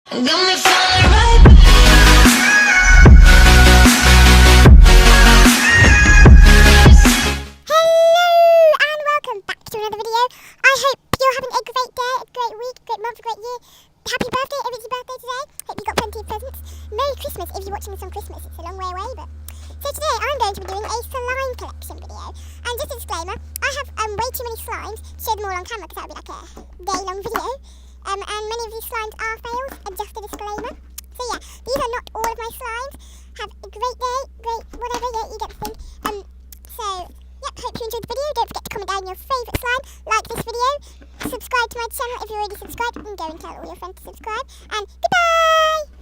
Got me falling right back. Hello and welcome back to another video. I hope you're having a great day, a great week, a great month, a great year. Happy birthday if it's your birthday today. Hope you got plenty of presents. Merry Christmas if you're watching this on Christmas. It's a long way away, but... So today I'm going to be doing a slime collection video. And just a disclaimer, I have way too many slimes to show them all on camera because that would be like a day-long video. And many of these slimes are fails, just a disclaimer. So yeah, these are not all of my slimes. Have a great day, great whatever, yeah, you get the thing. So, yep, hope you enjoyed the video. Don't forget to comment down your favourite slime, like this video, subscribe to my channel if you're already subscribed, and go and tell all your friends to subscribe. And goodbye!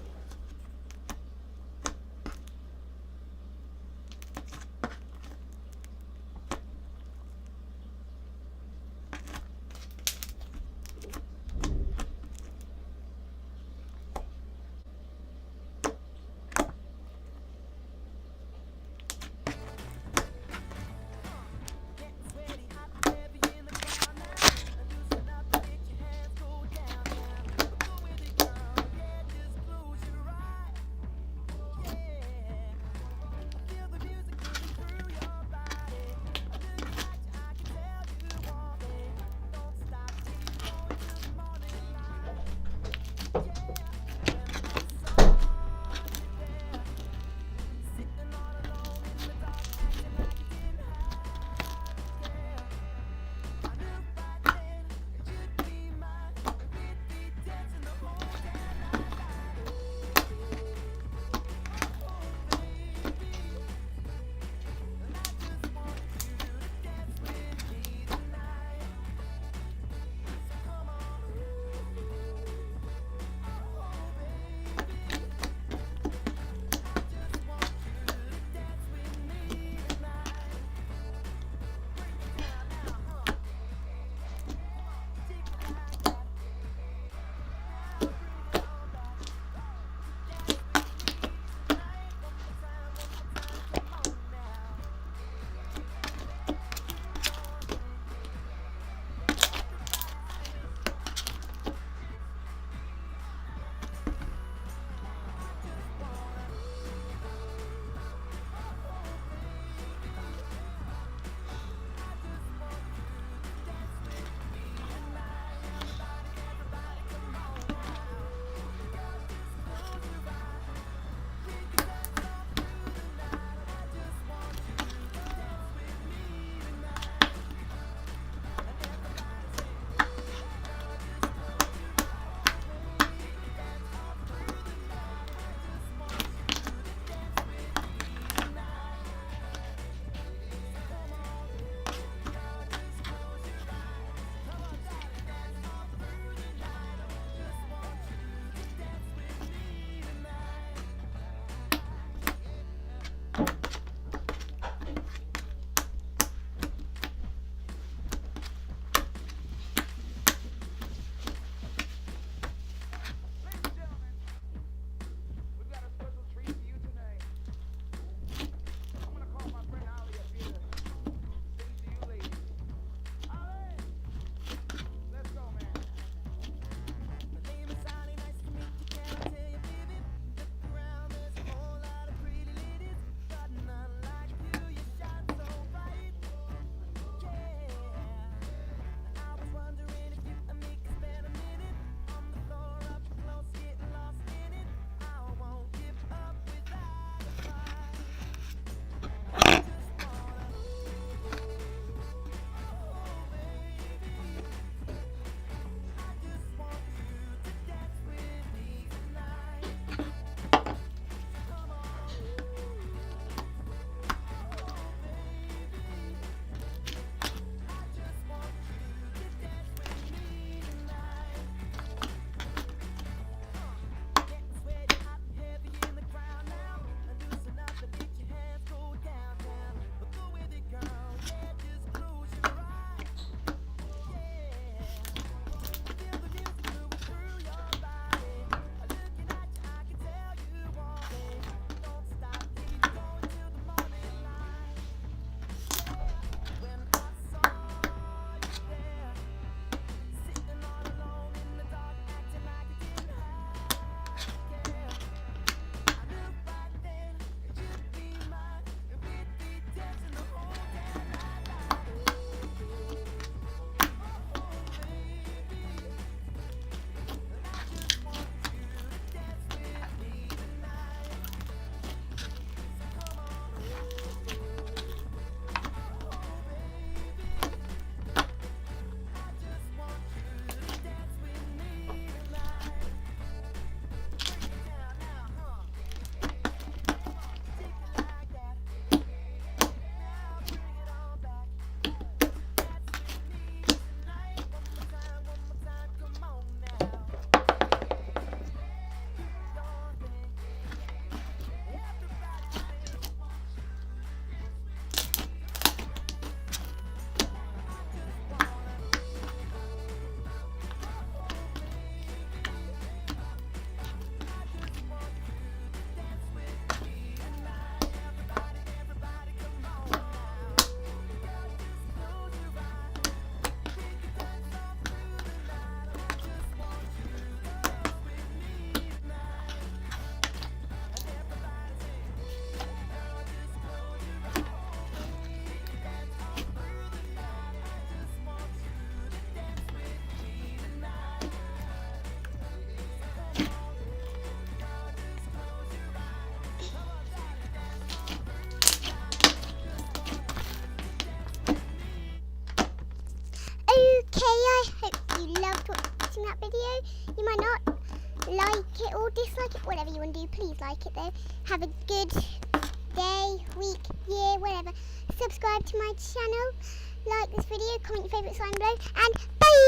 it or dislike it, whatever you want to do. Please like it though. Have a good day, week, year, whatever. Subscribe to my channel, like this video, comment your favourite slime below, and bye!